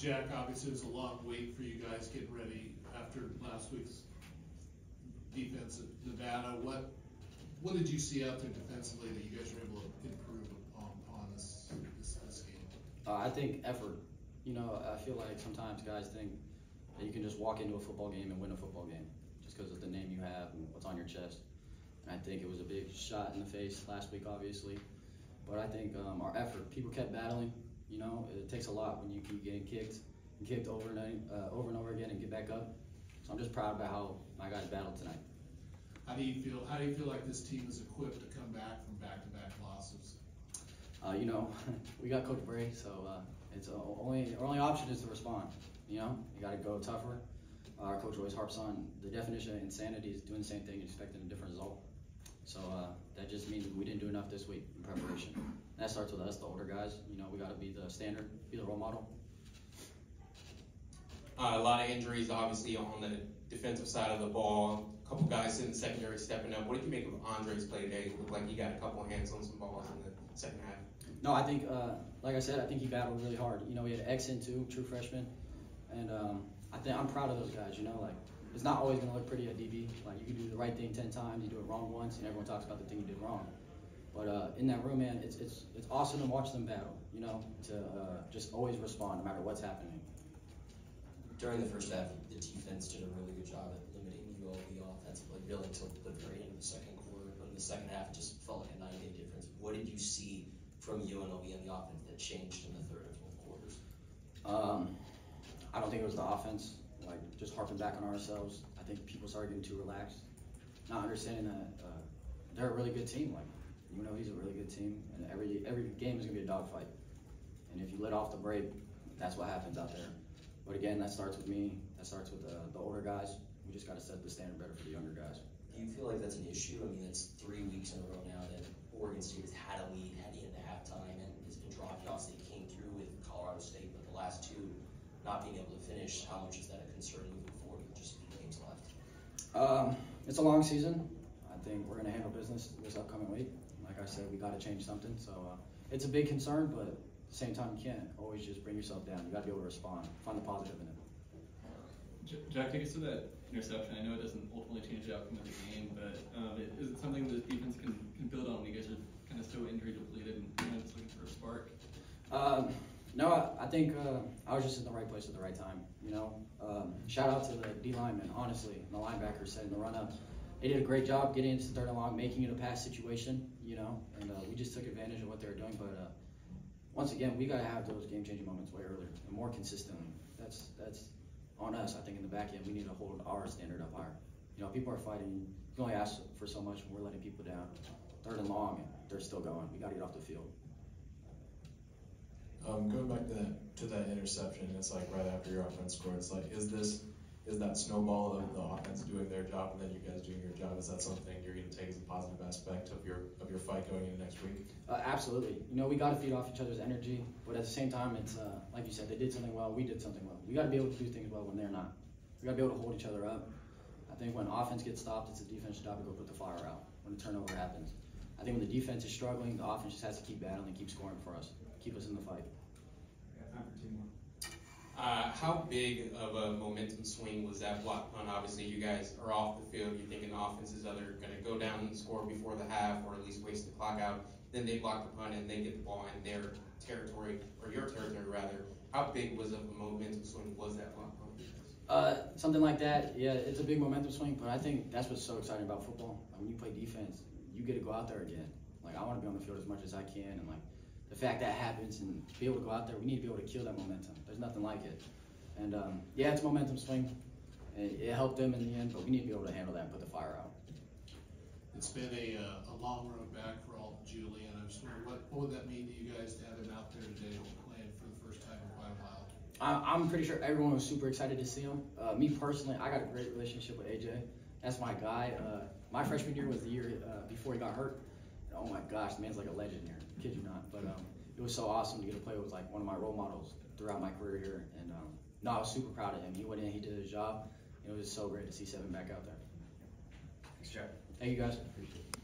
Jack, obviously it was a long wait for you guys getting ready after last week's defense at Nevada. What did you see out there defensively that you guys were able to improve upon this game? I think effort. You know, I feel like sometimes guys think that you can just walk into a football game and win a football game just because of the name you have and what's on your chest. And I think it was a big shot in the face last week, obviously. But I think our effort, people kept battling. You know, it takes a lot when you keep getting kicked over and over again and get back up. So I'm just proud about how my guys battled tonight. How do you feel like this team is equipped to come back from back-to-back losses? You know, we got Coach Bray, so it's our only option is to respond. You know, you got to go tougher. Our coach always harps on the definition of insanity is doing the same thing and expecting a different result. So that just means we didn't do enough this week in preparation. And that starts with us, the older guys. You know, we got to be the standard, be the role model. A lot of injuries, obviously, on the defensive side of the ball. A couple guys in the secondary stepping up. What did you make of Andre's play today? It looked like he got a couple of hands on some balls in the second half. No, I think, like I said, I think he battled really hard. You know, he had an X in too, true freshman, and I'm proud of those guys. You know, like it's not always gonna look pretty at DB. Like you can do the right thing 10 times, you do it wrong once, and everyone talks about the thing you did wrong. But in that room, man, it's awesome to watch them battle. You know, to just always respond no matter what's happening. During the first half, the defense did a really good job at limiting UNLV offensively, really until the very end of the second quarter. But in the second half, it just felt like a night and day difference. What did you see from UNLV on the offense that changed in the third and fourth quarters? I don't think it was the offense, like just harping back on ourselves. I think people started getting too relaxed, not understanding that they're a really good team. Like, UNLV's a really good team, and every game is gonna be a dogfight. And if you let off the brake, that's what happens out there. But again, that starts with me. That starts with the older guys. We just got to set the standard better for the younger guys. Do you feel like that's an issue? I mean, it's 3 weeks in a row now that Oregon State has had a lead heading into halftime and has been dropping. Obviously, they came through with Colorado State, but the last two not being able to finish. How much is that a concern moving forward with just a few games left? It's a long season. I think we're going to handle business this upcoming week. Like I said, we got to change something. So it's a big concern, but at the same time, you can't always just bring yourself down. You got to be able to respond, find the positive in it. Jack, take us to that interception. I know it doesn't ultimately change the outcome of the game, but is it something that the defense can build on? You guys are kind of so injury depleted and just looking for a spark. No, I think I was just in the right place at the right time. You know, shout out to the D linemen, honestly, and the linebackers setting the run up. They did a great job getting into third and long, making it a pass situation. You know, and we just took advantage of what they were doing, but. Once again, we got to have those game-changing moments way earlier and more consistently. That's on us. I think in the back end, we need to hold our standard up higher. You know, people are fighting. You can only ask for so much when we're letting people down. Third and long, and they're still going. We got to get off the field. Going back to that interception, it's like right after your offense scored. It's like, is that snowball of the offense doing their job and then you guys doing your job? Is that something you're going to take as a positive aspect of your fight going into next week? Absolutely. You know, we got to feed off each other's energy, but at the same time, it's like you said, they did something well, we did something well. We got to be able to do things well when they're not. We got to be able to hold each other up. I think when offense gets stopped, it's the defense's job to go put the fire out when the turnover happens. I think when the defense is struggling, the offense just has to keep battling and keep scoring for us, keep us in the fight. Time for 2 more. How big of a momentum swing was that block punt? Obviously, you guys are off the field. You're thinking the offense is either going to go down and score before the half or at least waste the clock out. Then they block the punt and they get the ball in their territory, or your territory rather. How big was of a momentum swing was that block punt? Something like that, yeah, it's a big momentum swing, but I think that's what's so exciting about football. Like when you play defense, you get to go out there again. Like I want to be on the field as much as I can, and like the fact that happens and be able to go out there, we need to be able to kill that momentum. There's nothing like it. And yeah, it's a momentum swing. And it helped them in the end, but we need to be able to handle that and put the fire out. It's been a long road back for Alton Julian. I was wondering, what would that mean to you guys to have him out there today playing for the first time in quite a while? I'm pretty sure everyone was super excited to see him. Me personally, I got a great relationship with AJ. That's my guy. My freshman year was the year before he got hurt. And oh my gosh, the man's like a legend here. Kid you not. But it was so awesome to get to play with like one of my role models throughout my career here. And no, I was super proud of him. He went in, he did his job. It was so great to see Seven back out there. Thanks, Jeff. Thank you guys. Appreciate it.